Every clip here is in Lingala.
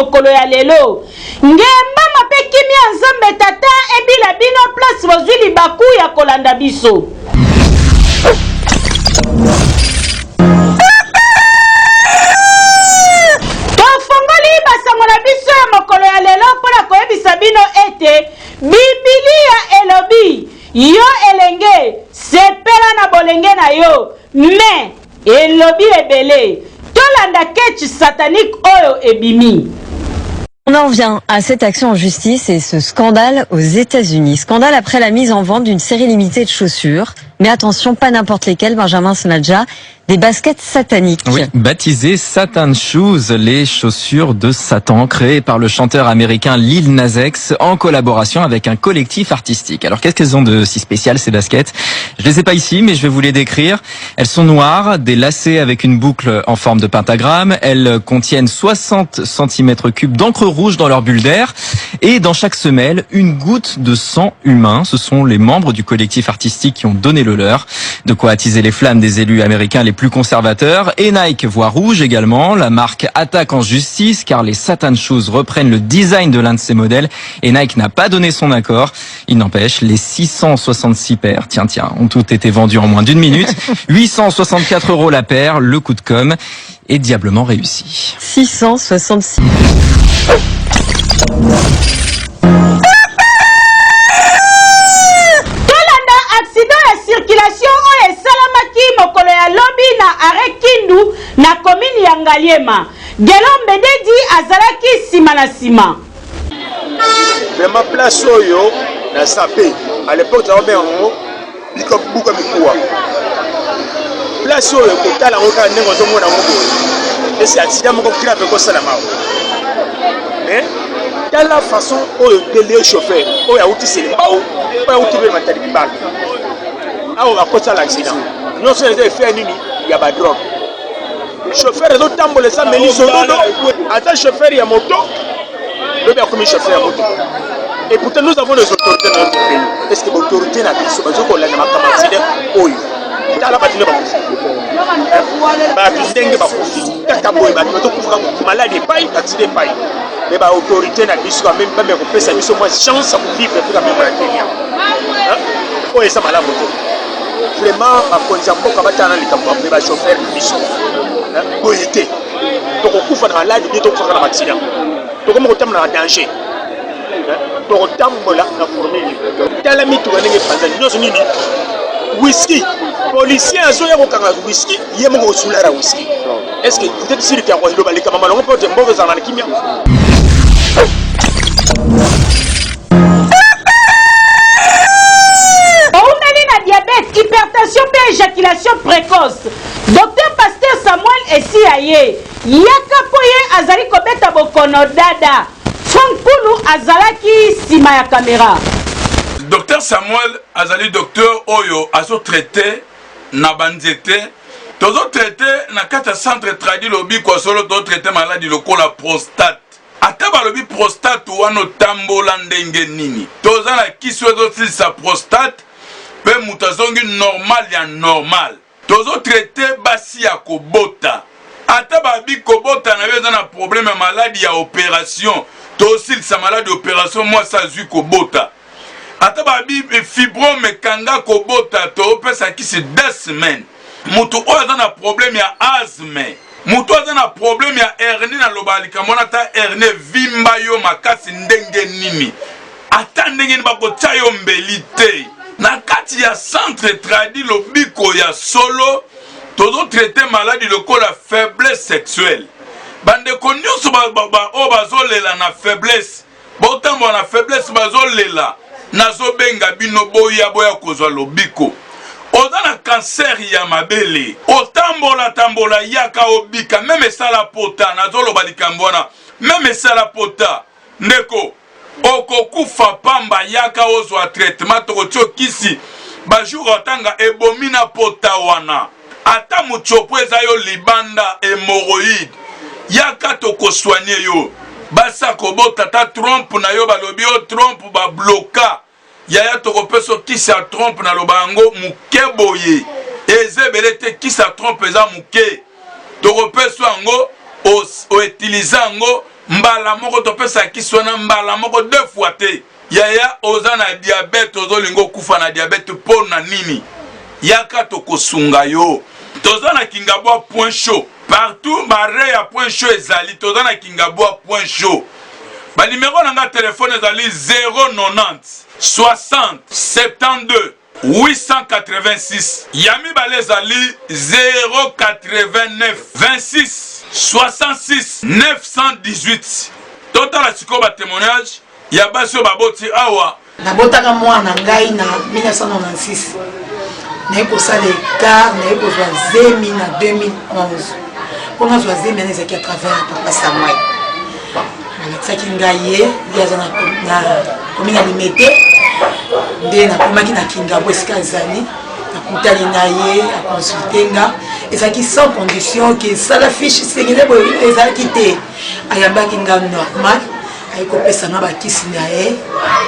mokolo ya lelo. Ngemba mapeki mi nzambe tata ebila bino place bozwi libaku ya kolanda biso. Tofongoli basango na biso ya mokolo ya lelo mpona koyebisa bino ete Bibilia elobi yo elenge sepela na bolenge na yo me elobi ebele tolanda kechi satanique oyo ebimi. On en vient à cette action en justice et ce scandale aux États-Unis. Scandale après la mise en vente d'une série limitée de chaussures. Mais attention, pas n'importe lesquelles, Benjamin Senadja, des baskets sataniques. Oui, baptisées Satan Shoes, les chaussures de Satan, créées par le chanteur américain Lil Nas X en collaboration avec un collectif artistique. Alors qu'est-ce qu'elles ont de si spécial ces baskets? Je les ai pas ici, mais je vais vous les décrire. Elles sont noires, des lacets avec une boucle en forme de pentagramme. Elles contiennent 60 cm3 d'encre rouge dans leur bulle d'air. Et dans chaque semelle, une goutte de sang humain. Ce sont les membres du collectif artistique qui ont donné le leur. De quoi attiser les flammes des élus américains les plus conservateurs. Et Nike voit rouge également. La marque attaque en justice car les Satan Shoes reprennent le design de l'un de ses modèles. Et Nike n'a pas donné son accord. Il n'empêche, les 666 paires, tiens, ont toutes été vendues en moins d'une minute. 864 € la paire, le coup de com' est diablement réussi. 666. Circulation oyo esalamaki mokolo ya lobi na arrêt Kindu na commune ya Ngaliema. Gelombe Dedi azalaki sima na sima. Vraiment place oyo na sapé. À l'époque ça va en buka mikuwa. Place oyo kotala ngoka ndengo to mona ngoko. Et c'est accident moko kila pe ko salama. Mais dans la façon oyo de chauffeur oyo auti selembao oyo auti be matali bal. On va côté l'accident. Nous sommes fait nini, il y a pas de drogue. Le chauffeur est autant pour les amener sur dodo. Attends chauffeur il y a moto. Le bien comme chauffeur à moto. Et pourtant nous avons les autorités dans notre pays. Est-ce que l'autorité n'a pas dit que qu'on a un accident? Oui. Dans la partie de bah tu sais que pas profit. Quand boy bah tu couvrir maladie pas accident pas. Mais bah autorité n'a dit quand même pas mais on peut ça mission moins chance pour vivre pour la même maladie. Hein? Oh et ça malade moto. Vraiment, à Konzambo, quand on a les chauffeurs, ils sont boyétés. Donc, on couvre dans la malade, donc on fait un accident. Donc, on est en danger. Donc, on est en fourmi. Dans la mythe, on est en whisky. Policiers, ils ont un whisky, ils ont un soulard à whisky. Est-ce que vous êtes sûr qu'il y a un global qui on peut être mauvais en alchimie? Hypertension et éjaculation précoce. Docteur Pasteur Samuel Esiaye yaka poye azali kobeta bokono dada. Frank Pulu azalaki sima ya caméra. Docteur Samuel azali docteur oyo azo traité na banzete. Tozo traité na kata centre tradi lobi ko solo to traité maladie lokola prostate. Ata balobi prostate wano tambola ndenge nini. Toza na kiso zo sa prostate. Pe mutazongi normal ya normal. Tozo traité basi ya kobota. Ata babi kobota na beza na problème ya maladie ya opération. Tosil sa maladie opération moi sa zui kobota. Ata babi fibrome kanga kobota to pesa ki se 2 semaines. Mutu oza na problème ya asthme. Mutu oza na problème ya hernie na lobali kamona ta hernie vimba yo makasi ndenge nini. Ata ndenge ni bako chayo mbelite. Na kati ya centre tradi lobiko ya solo tozo traité maladie lokola faiblesse sexuelle. Bande konyoso o bazolela na faiblesse. Botambo na faiblesse bazolela. Nazo benga bino boya kozwa lobiko. Oza na cancer ya mabele. Tambola yaka obika. Meme sala pota. Nazo loba likambona. Meme sala pota. Ndeko. Okokufa pamba yaka ozwa traitement tokotio kisi bajour otanga ebomina pota wana ata muchopo eza yo libanda hémorroïde yaka tokoswanye yo basa kobota ta trompe na yo balobi yo trompe ba bloka yaya tokopeso kisi ya trompe na lobango mukeboye ezebele te kisi ya trompe eza muke tokopeso yango o utilize yango mbala moko topesa kisi wana mbala moko 2 fois te. Yaya oza na diabète ozolingo kufa na diabète po na nini? Yaka tokosunga yo. Toza na Kingabwa point chaud. Partout barre ya point chaud ezali. Toza na Kingabwa point chaud. Ba numéro na nga téléphone ezali 090 60 72 886. Yami bale ezali 089 26 66 918. Total la siko ba témoignage ya basio baboti awa. Nabotaka mwana ngai na 1996. Naiko sala écart, naiko zwa zemi na 2011. Pona zwa zemi na ezaki à travers Papa Samuel. Alexaki ngaye, yaza na commune ya Limete. Nde na komaki na Kingabwa esika ezali. Nakutali na ye, a consulter nga. Ezaki sans condition que ça la fiche sengele bo ezaki te. Ayambaki nga normal. Aiko pesa na bakisi na ye.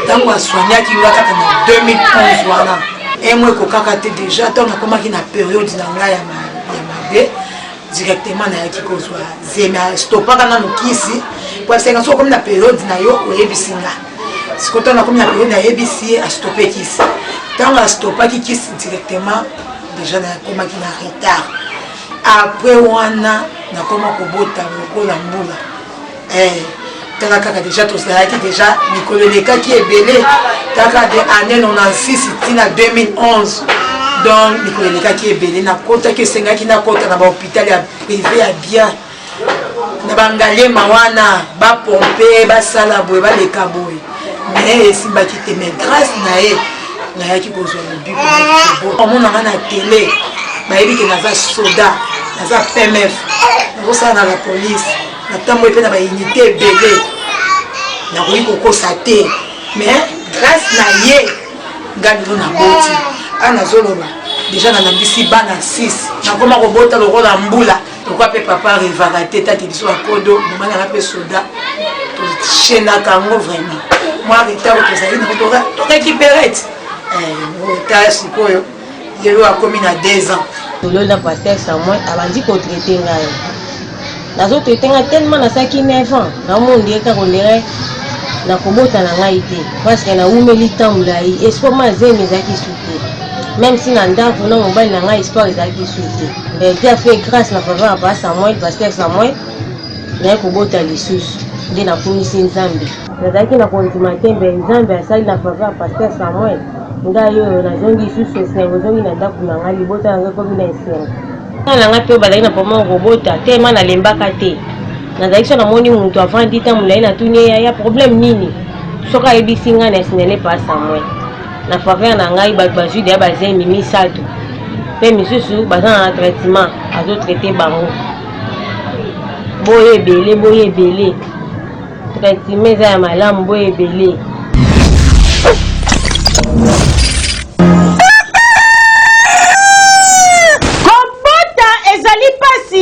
Tango aswanyaki nga kaka na 2011 wana. Moi kokaka te déjà tant na komaki na période na nga ya mabe directement na yaki kozwa zema stopaka na nokisi pour senga so comme na période na yo oyebisinga sikoto na comme na période na yebisi a stopper kisi tant a stopaki kisi directement déjà na komaki na retard après wana na koma kobota lokola mbula kaka déjà tozalaki déjà mikolo elekaki ebele kaka de année 96 tina 2011 donc mikolo elekaki ebele nakotaki esengaki nakota na bahôpital ya privé ya bien na bangalema wana bapompe basala boye baleka boye mais esimbaki te mais grâce na ye nayaki kozwa lobiko omonanga na télé bayebi ke naza soda naza PMF nakosala na la police natamboye mpe na baunité ebele nakoki kokosa te mais grâce na ye nga lelo naboti ana nazoloba déjà nanambisi bana 6 nakoma kobota lokola mbula lokwa mpe papa revaka te tati biso akodo momananga mpe soda toshenaka yango vraiment mwa retard tozali torécupere ti retard sikoyo yelo akomi na 2 ans tolola paster Samuel abandi kotraite ngai nazotraite ngai tellement nasaki 9 ans namondi eka kolere nakobota na ngai te parce que naumeli tambulai espoir mazemi ezalaki su te même si na ndako na mobali na ngai histoire ezalaki su te mais Dieu a fait grâce na faveur ya Papa Samuel paster Samuel naye kobota lisusu nde nakumisi nzambe nazalaki na kondima te mbe nzambe asali na faveur ya paster Samuel ngai oyo nazongi lisusu esengo ozongi na ndako na ngai libota na ngai komi na esengo na ngai mpe bazalaki na poma kobota te ma nalembaka te nazalaki so namoni mutu avandi ta molai natuni ya problème nini soki ayebisi ngai na esinele Papa Samuel na faveur na ngai bato bajude ya bazemi misato mpe misusu baza na traitement azotraite bango boye ebele traitement eza ya malamu boye ebele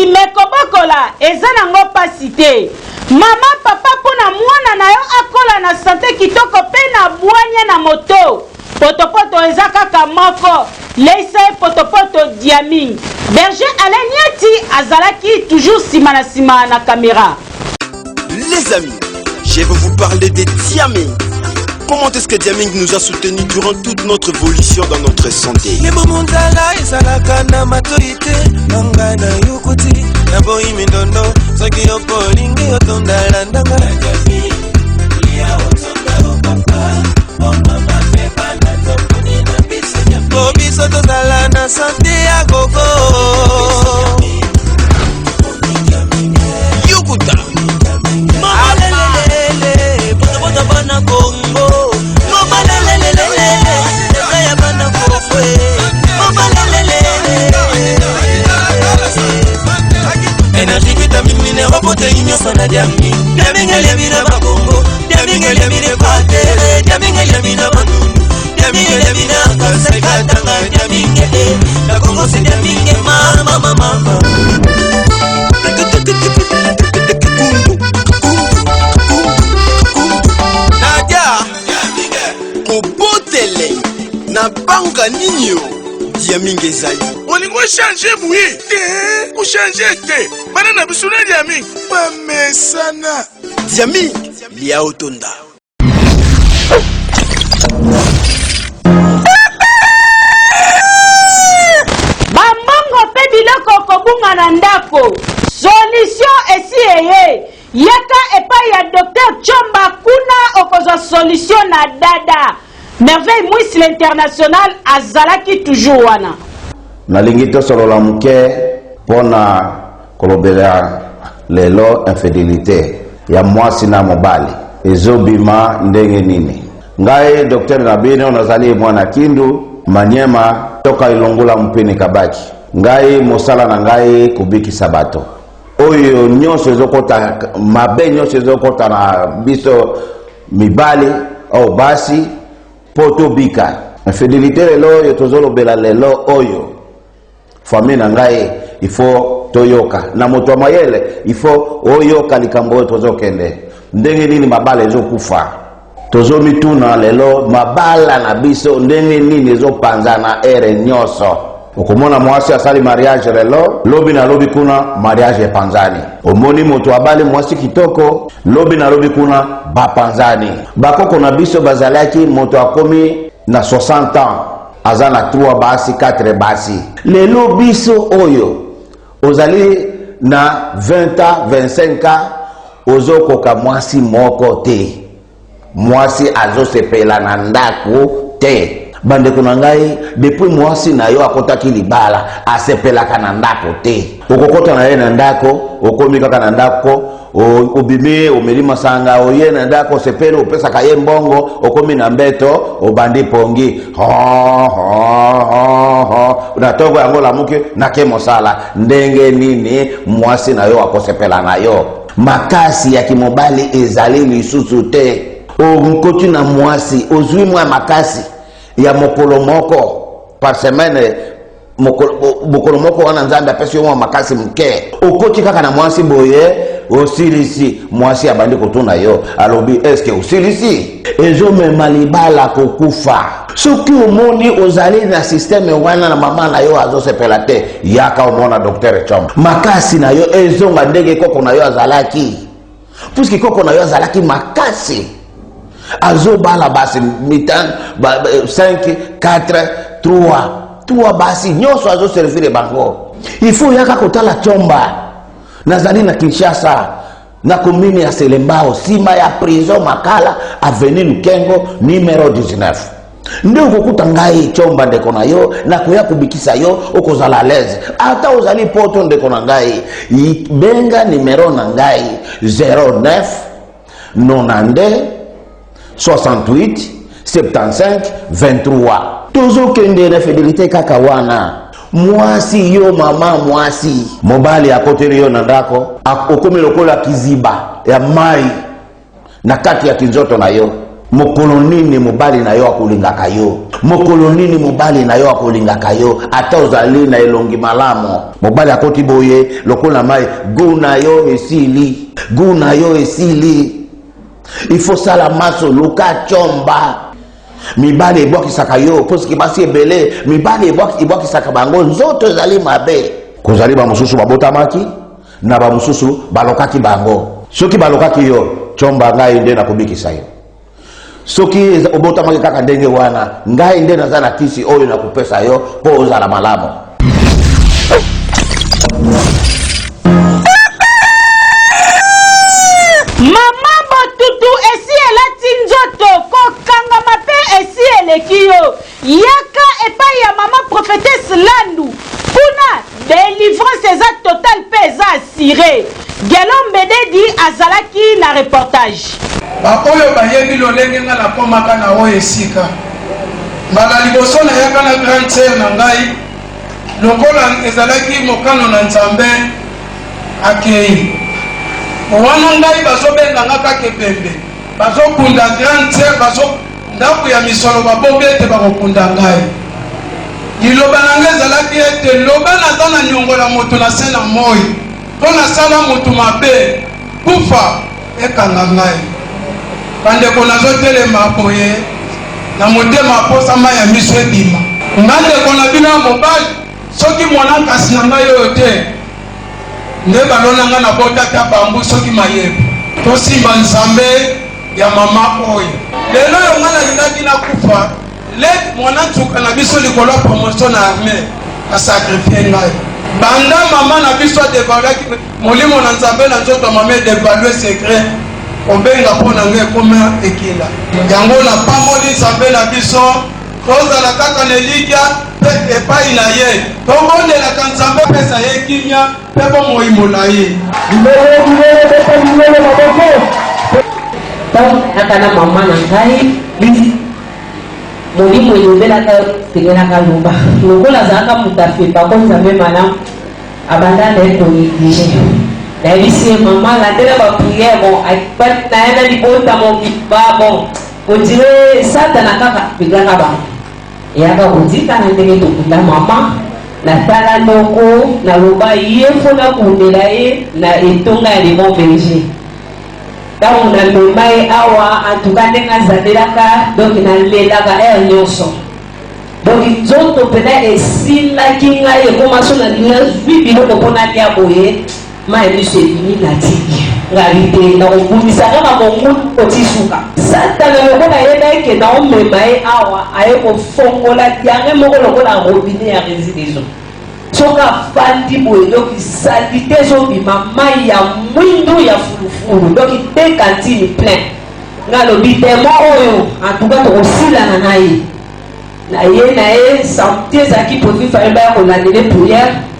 mekobokola eza nango pasi te mama papa mpona mwana na yo akola na sante kitoko mpe na bwanya na moto potopoto eza kaka moko leisa ye potopoto diaming berger aleniati azalaki toujours nsima na nsima na caméra. Les amis, je vais vous parler de Diaming. Comment est-ce que Diaming nous a soutenus durant toute notre évolution dans notre santé? Énergie, vitamine, minéraux, protéines, ça n'a Diaming. Diaming, elle est bien à Congo. Diaming, elle est bien à Patere. Diaming, elle est bien à Bandundu. Diaming, elle est bien à Kaseka. Diaming, elle est la Congo, c'est Diaming, mama. Nadia, Kobotele, na banga ninyo. Diaming ezali. Olingo changer mouye. Ou changer te. Mana na bisuna Diaming. Mamesana. Diaming Liaotonda. Bamongo pe biloko kobunga na ndako. Solution esi eye. Yaka epai ya Dr Chomba kuna okozwa solution na dada. Merveille Mwisi l'international azalaki toujours wana. Nalingi tosolola muke pona kolobela lelo infidelité ya mwasi na mobali ezobima ndenge nini. Ngai Dr Nabino nazali mwana Kindu Manyema toka Ilongula mpini Kabaki. Ngai mosala na ngai kubiki sabato. Oyo nyonso ezokota mabe nyonso ezokota na biso mibali au basi poto bika. Infidelité lelo yo tozolobela lelo oyo. Famille na ngai il faut toyoka na moto mayele il faut oyoka likambo tozokende ndenge nini mabala ezokufa tozomituna lelo mabala na biso ndenge nini ezopanzana ere nyoso okomona mwasi asali mariage lelo lobi na lobi kuna mariage epanzani omoni moto abali mwasi kitoko lobi na lobi kuna bapanzani bakoko na biso bazalaki moto akomi na 60 ans azana 3 basi 4 basi lelo biso oyo ozali na 20 ans 25 ans ozokoka mwasi moko te mwasi azosepela na ndako te bandeko na ngai depuis mwasi na yo akotaki libala asepelaka na ndako te okokota na ye na ndako okomi kaka na ndako obimi omeli masanga oye na ndako sepele opesaka ye mbongo okomi na mbeto obandi pongi unatoko yango lamuke nake mosala ndenge nini mwasi na yo akosepela na yo makasi ya kimobali ezali lisusu te onkoti na mwasi ozwi mwa makasi ya mokolo moko par semaine mokolo moko wana nzambe apesi yo mwa makasi mke okoti kaka na mwasi boye osilisi mwasi abandi kotuna yo alobi eske osilisi ezomema libala kokufa soki omoni ozali na systeme wana na mama na yo azosepela te yaka omona Dr Chomba makasi na yo ezonga ndenge koko na yo azalaki puisque koko na yo azalaki makasi azobala basi mitan 5 4 3 basi nyoso azoservire bango il faut yaka kotala Chomba nazali na Kinshasa na commune ya Selembao sima ya prison Makala avenue Lukengo numéro 19 ndio kokuta ngai Chomba ndeko na yo na koya kubikisa yo okozala l'aise ata ozali poto ndeko na ngai benga numéro na ngai 09 92 68 75 23 tozo kende na fidelité kaka wana mwasi yo mama mwasi mobali akoteli yo na ndako okomi lokola kiziba ya mai na kati ya kinzoto na yo mokolo nini mobali na yo akolingaka yo mokolo nini mobali na yo akolingaka yo ata ozali na elongi malamo mobali akoti boye lokola mai guna yo esili il faut sala maso luka Chomba mibali ebwakisaka yo poski basi ebele mibali ebwakisaka bango nzoto ezali mabe kozali bamosusu babotamaki na bamosusu balokaki bango soki balokaki yo Chomba ngai nde nakobikisa yo soki obotamaki kaka ndenge wana ngai nde naza na kisi oyo nakupesa yo po ozala malamu Kio yaka epai ya mama prophétesse Landu kuna délivrance eza total pesa assuré Gelombede di azalaki na reportage bakoyo bayebi lolenge nga na komaka na oyo esika mbala liboso na yaka na grande sœur na ngai lokola ezalaki mokano na Nzambe akei wana ngai bazobenga nga kaka pembe bazokunda grande sœur ndako ya misolo babombe ete bakokunda ngai liloba na ngai ezalaki ete loba naza na nyongola moto na se na moi mpo nasala moto mabe kufa ekanga ngai bandeko nazotelema boye na motema aposama ya miso ebima nga ndeko na bino ya mobali soki mwana kasi na ngai oyo te nde balona nga na botata bambu soki mayebe tosimba nzambe ya mama oyo lelo yo nga nalingaki nakufa lete mwana ntuka na biso likolo ya promotion na armée asakrifie ngai banda mama na biso adevaluaki molimo na nzambe na nzoto mama edevalue secret obenga mpo na ngai ekoma ekila yango na pamboli nzambe na biso tozala kaka na elikya mpe epai na ye tobondelaka nzambe pesa ye kimia mpe bomoyimola ye aka na mama na ngai molimo elobelaka tengelaka loba lokola azalaka moto afepa ko nzambe malamu abanda na ye konéglige nayebisi ye mama landela bapriere bon na ye na libota mobiba bon odire satana kaka pegaka bango eyaka kodika na ndenge tokunda mama natala ndoko naloba ye fo nakundela ye na etonga ya lemon berger ntango nalomba ye awa antuka ndenge azalelaka donk nalelaka ere nyonso donk nzoto mpena esilaki ngai ekoma so nalinga zwi biloko mpo nalia boye ma emiso ebimi natiki ngali te nakobundisa kaka mongutu kotisuka satana lokola yeba eke naomema ye awa aye kofongola yange moko lokola robine ya résidison soki afandi boye doki salite ezobima mai ya mwindu ya fulufulu doki te kantine plein nga lobi temo oyo antuka tokosilana na ye santé ezalaki profil fale baya kolandele priere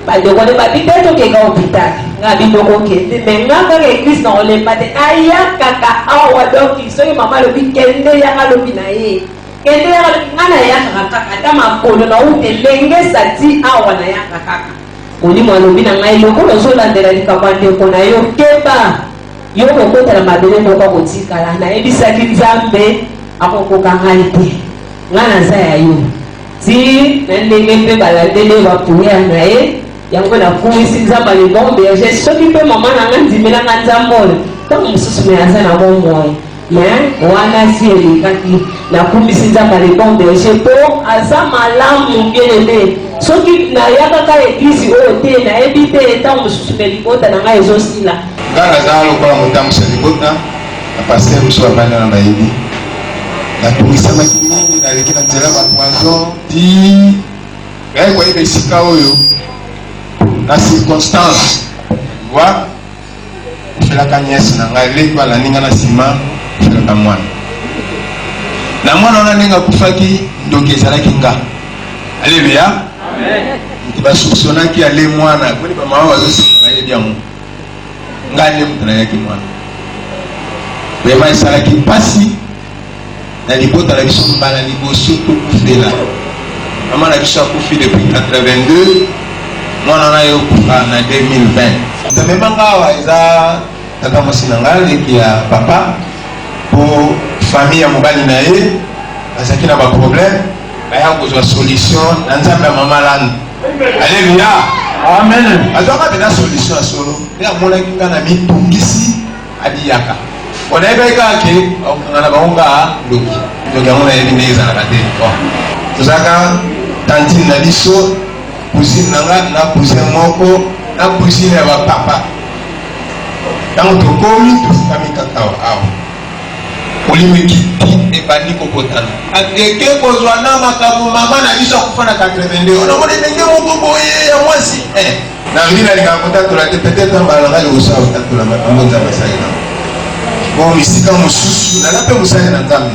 badokone babi te tokeka hôpital nga bidoko kende me nga kaka église na kolemba te ayakaka awa doki soki mama lobi kende yaka lobi na ye kende yaka nga na yakaka kaka ata makolo na ute lenge sati awa na yaka kaka molimo alobi na ngai lokola ozolandela likambo ya ndeko na yo keba yo kokotela mabele moko akotikala nayebisaki nzambe akokoka ngai te nga naza ya yo ti na ndenge mpe balandele bapriere na ye yango nakumisi nzambe alebon berger soki mpe mama na nga ndimelanga nzambe oyo ntango mosusu me aza na bomoi me wana si elekaki nakumisi nzambe alebon berger mpo aza malamu bieneme soki nayakaka eglise oyo te nayebi te ntango mosusu me libota na ngai ezosila nga naza lokola motambusa libota na paster mosu avanda na bayebi natungisamaki mingi naleki na nzela bapoison ti ngai koyeba esika oyo na circonstance voi ofelaka nyese na ngai leki alaninga na nsima ofelaka mwana na mwana wana ndenge akufaki ndoki ezalaki nga aleluya moto basoupsonaki ale mwana koni bamama bazosika bayebi yango nga nde moto nayaki mwana vraimen esalaki mpasi na libota na biso mbala liboso tokufela mama na biso akufi depuis 82 mwana na yo kufa na 2020 tamemanga awa eza tata mosi na ngai leki ya papa po famille ya mobali na ye azalaki na baproblème baya kozwa solution na nzambe ya mama lani alleluya amen azwaka mpena solution ya solo nde amonaki nga na mitungisi adiyaka onayebaki kaka ke okanga na bango ndoki ndoki yango nayebi nde ezalaka te tozalaka tantine na biso cousine na nga na cousin moko na cousine ya bapapa ntango tokomi tosikami kaka awa molimo ekiti ebandi kokotana eke kozwa na makambo mama na biso akufa na 82 onamona ndenge moko boye ya mwasi na vi nalingaka kotatola te peut-être mbala nanga liboso akotatola makambo nzambe asali nango bon bisika mosusu naza mpe mosali na nzambe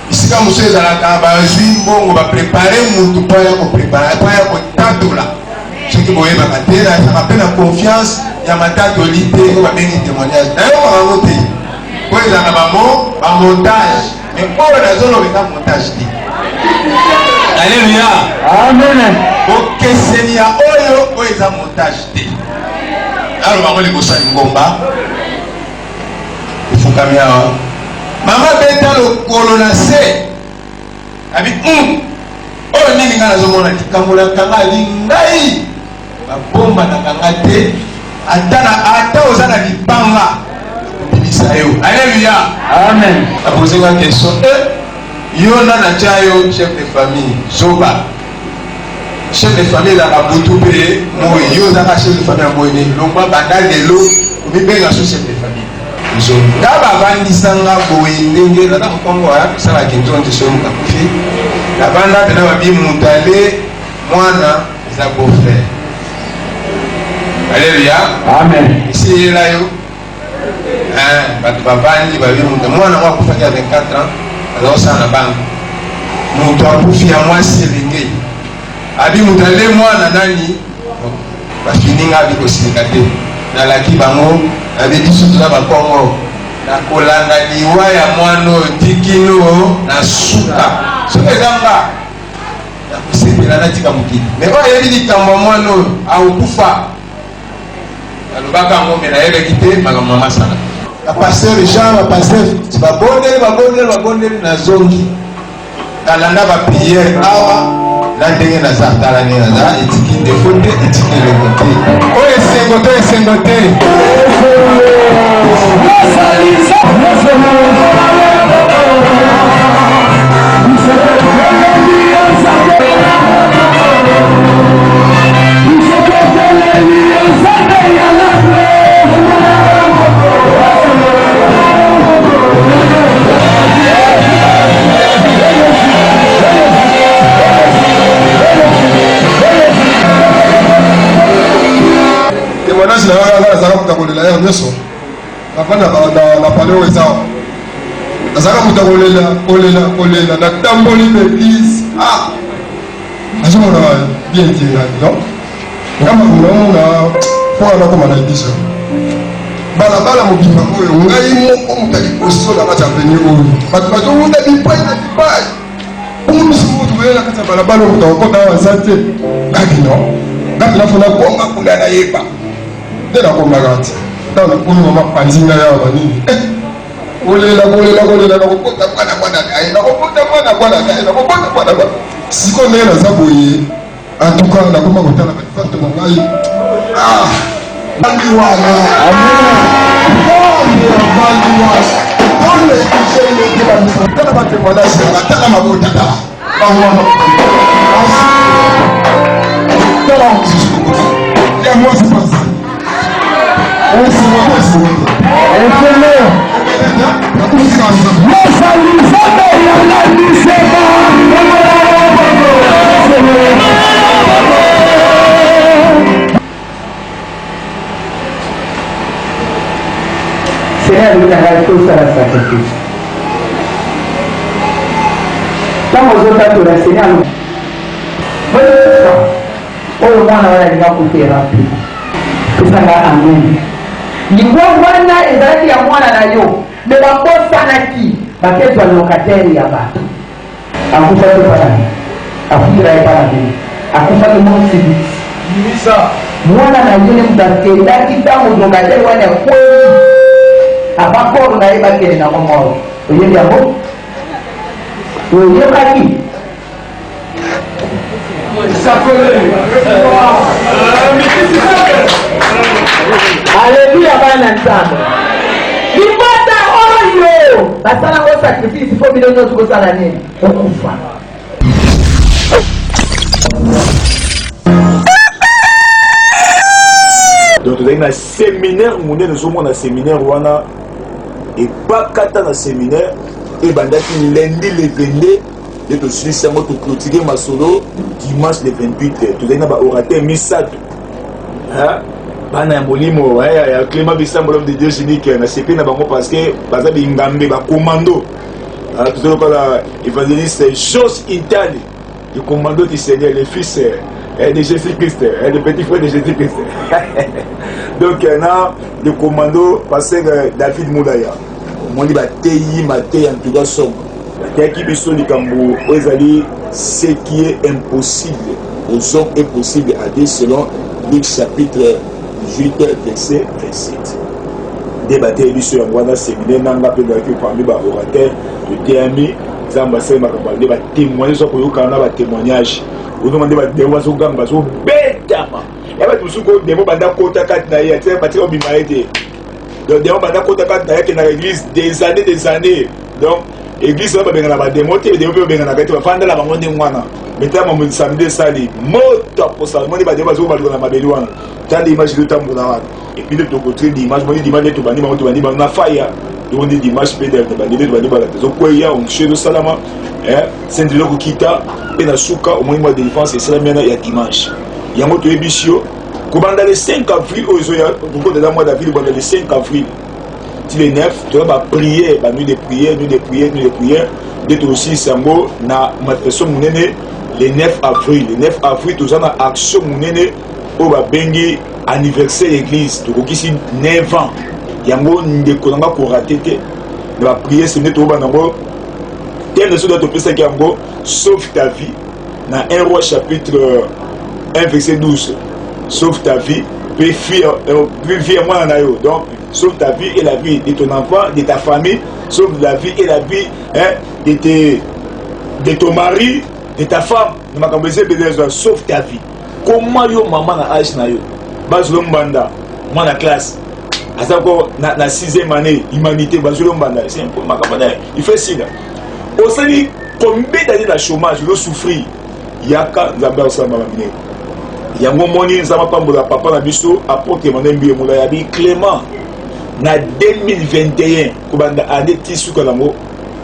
bisika mosusu ezalaka bazwi mbongo baprepare mutu mpo ya koprepare mpo ya kotatola soki boyebaka te nazaka mpe na confiance ya matatoli te oyo babengi témoignage nayokaka yango te po ezalaka bamontage me oyo nazoloba eza montage te alleluya amen bokeseni ya oyo eza montage te naloba ngo liboso ya ngomba efukami awa mama beta lokolo na se abi oyo nini ngai nazomona likambolaka nga lingai babombanaka nga te ata oza na libanga obimisa yo alleluya amen aposenga question yo nana tia yo chef de famille zoba chef de famille ezalaka butu mpe moi yo ozaka chef de famille ya moi ne longwa banda lelo omibenga so chef de famille nga bavandisanga boye ndenge nata mokongo aya tosalaki ntonde so mokakufi nabanda pena babi mutale mwana eza beau-frère. Alléluia. Amen. Isi yela yo bato bavandi babi muta mwana mwa akufaki ya 24 ans azakosala na bango moto akufi ya mwasi elenge abi mutale mwana nani bafininga abi kosilika te nalaki bango nabebi so toza bakongo nakolanda liwa ya mwana oyo tikino na suka soki ezanga nakosepela natika mokili me oyo ayebi likambo ya mwana oyo akokufa alobaka yango me nayebeki te makambo ya masala bapaster jean bapaster babondeli nazongi nalanda bapriere awa na ndenge naza tala ndenge naza etiki defo te etiki eloko te oyo esengo te témoignage nazalaka kotakolela ere nyonso nafanda na paleo ezawa nazalaka kuta kolela natamboli l'église nazomona bien dielani non ngamba kunaomona mpoka nakoma na église balabala mobimba oyo ngai moko moto liboso na kati ya avenir oyo bato bazowuta bipai na bipai omomisi moto oye na kati ya balabala oyo moto akokota aza te ngaki no ngaki nafona komba kuna nayeba nde nakombaka ti ntango nakomi mama panzinga yawa banini kolela nakokota mwana naye nakobota mwana siko ndenge naza boye antuka nakoma kotala batifante mongai bandi wana tala batémoignage tala mabota tala ya mwasi pasi Seigneur, nous avons tout ça la sacrifice. Quand vous êtes là, Seigneur, oyo mwana wana alinga kufera mpe tosanga amen lingwa wana ezalaki ya mwana na yo me bakosanaki bakezwa lokatere ya bato akufaki mpana afukira ye mpana te akufaki mosibiti mwana na yo ne mutu akendaki ntango lokatere wana ekwei abakoro na ye bakende na komoro oyebi yango oyebaki Alléluia, bana nzambe. Libota oyo basala ngo sacrifice fo bino nyonso kosala nini okufa. Donc tozali na séminaire monene ozomona séminaire wana epakata na séminaire ebandaki lundi le 22 et tout suite ça m'a tout clôturé ma solo dimanche le 28 tout na ba orateur misato hein bana ya molimo ya Clément Bissamba l'homme de Dieu génique na CP na bango parce que baza bingambe ba commando tout le la évangéliste Jos Intali le commando du Seigneur le fils de Jésus-Christ le petit frère de Jésus-Christ donc là le commando pasteur David Moulaya on dit ba teyi maté en tout cas somme qui biso likambo ezali ce qui est impossible aux hommes est possible à Dieu selon Luc chapitre 18 verset 27 débattre biso yango wana séminaire nanga pe daki parmi ba orateur de TMI zamba sema ka parler ba témoignage so koyoka na ba témoignage on demande ba démo so gamba so betama ya ba tusu ko démo banda kota kat na ya te ba te obimaete donc démo banda kota kat na ya ke na l'église des années donc église va benga na ba démo te démo pe benga na kati ba fanda la bango ndengwana maintenant mon samedi sali moto pour ça moi ba zo ba na mabeli wana tande image de tambola wana et puis de ton côté d'image moi d'image to bani ba na faya to on dit d'image pédale de bani ba la zo ko ya on chez le salama c'est de l'eau kita et na suka au moins de défense et c'est la mena ya dimanche ya moto ebisio ko banda le 5 avril au zoya pour de la mois d'avril banda le 5 avril si les 9 tu vas prier ba nuit de prière d'être aussi sambo na manifestation munene le 9 avril. Le 9 avril, nous avons une action munene au bengi anniversaire l'église. Nous avons ici 9 ans. Yango ndekolanga ko raté. Nous avons prié ce net au banango. Quel ne soit d'autre qui yango sauve ta vie. Dans 1 Roi chapitre 1 verset 12. Sauve ta vie. Puis fuir moi en ayo. Donc sauve ta vie et la vie de ton enfant, de ta famille. Sauve la vie et la vie de ton mari, de ta femme. Sauve ta vie. Comment yo maman na âge na yo? Bazolo mbanda, moi na classe. Azako na 6e année humanité bazolo mbanda. C'est un peu makamana. Il fait signe. Au sali combien d'années de chômage, je souffrir. Yaka nzamba osamba mamine. Yango moni nzamba pambola papa na biso apporter mon mbi mola yabi Clément. Na 2021 kobanda année tisu kolango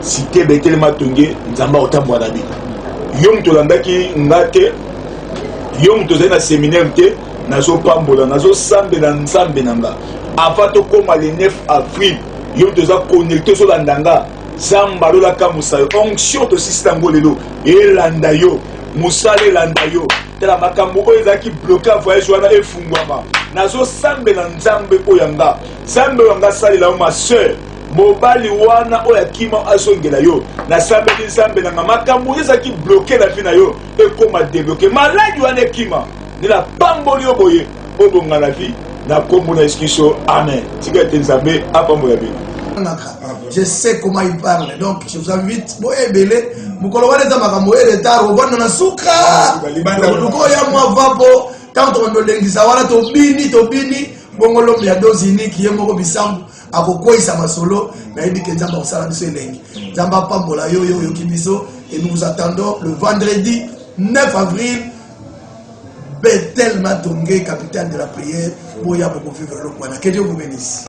cité betel matonge nzamba otambwa na bi. Yom tolandaki ngate yom tozali na séminaire te nazo pambola nazo sambela nzambe nanga avant to koma le 9 avril yom toza connecté so landanga zamba lola kamusa onction to sistango lelo elanda yo musale elanda yo tela makambo oyo ezalaki bloqué voyage wana efungwama nazo sambela nzambe oyanga nzambe oyanga salela yo ma sœur mobali wana oyo akima azongela yo nasambeli nzambe nanga makambo ezalaki bloqué na vie na yo ekoma débloqué maladi wana ekima nela pamboli yo boye obonga na vie na kombo na eskiso amen tika ete nzambe apambola bino. Je sais comment il parle, donc je vous invite. Bon, ebele, mukolo wana za makambo ele taro bwana na suka. Luko ya mwa vapo, tant on lengisa wana to bini, bongolo ya dozi unique yemo bisambu. Akokwisa masolo na yebi ke nzamba osala biso elengi nzamba pambola yo kibiso et nous vous attendons le vendredi 9 avril Bethel Matongé, capitale de la prière boya pour vivre le point. Que Dieu vous bénisse.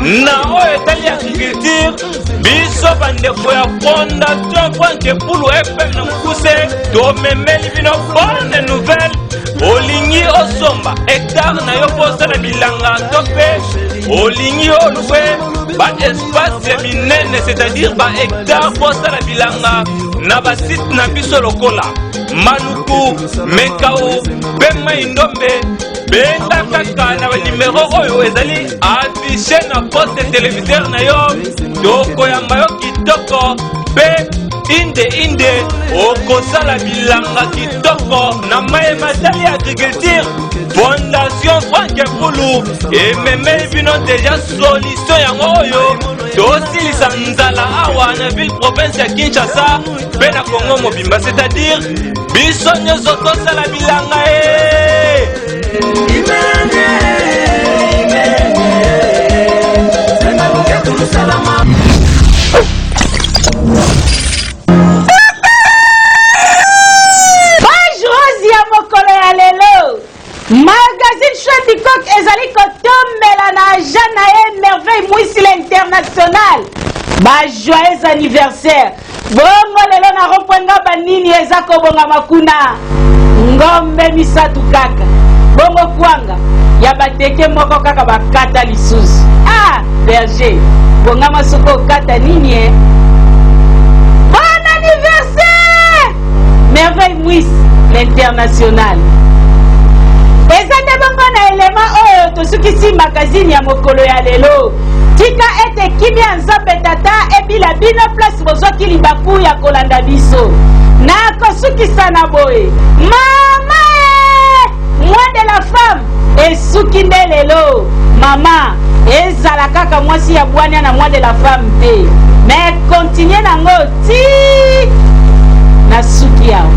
na oyo etali agriculture biso bandeko ya fondation Franke Pulu FM na mokuse tomemeli bino bonne nouvelle olingi osomba hectare na yo posala bilanga to mpe olingi olwe ba espace minene c'est-à-dire ba hectare posala bilanga na basite na biso lokola Maluku, Mekao, Bema Indombe, Benga Kaka na numéro oyo ezali affiché na poste téléviseur na yo toko ya mayo kitoko pe inde okosala bilanga kitoko na maye matali agriculture Fondation Franke Pulu ememeli bino déjà solution yango oyo tosilisa nzala awa na ville province ya Kinshasa pe na Congo mobimba c'est-à-dire biso nyonso tosala bilanga Magazine Chotikok ezali kotombela na Jana et Merveille Mouissile International. Ba joyeux anniversaire. Bongo lelo na rompwenga banini ezako bonga makuna. Ngombe misatu kaka. Bongo kwanga ya bateke moko kaka bakata lisusu. Ah, berger. Bonga masoko kata nini Merveille Mouis, l'international. Eza nde bongo na elema oyo tosukisi magazine ya mokolo ya lelo. Tika ete kimia nzambe tata ebila bino place bozwaki libaku ya kolanda biso. Na kosukisa na boye. Mama moi de la femme esuki nde lelo. Mama ezala kaka mwasi ya bwania na moi de la femme te. Mais continue nango ti na suki yao.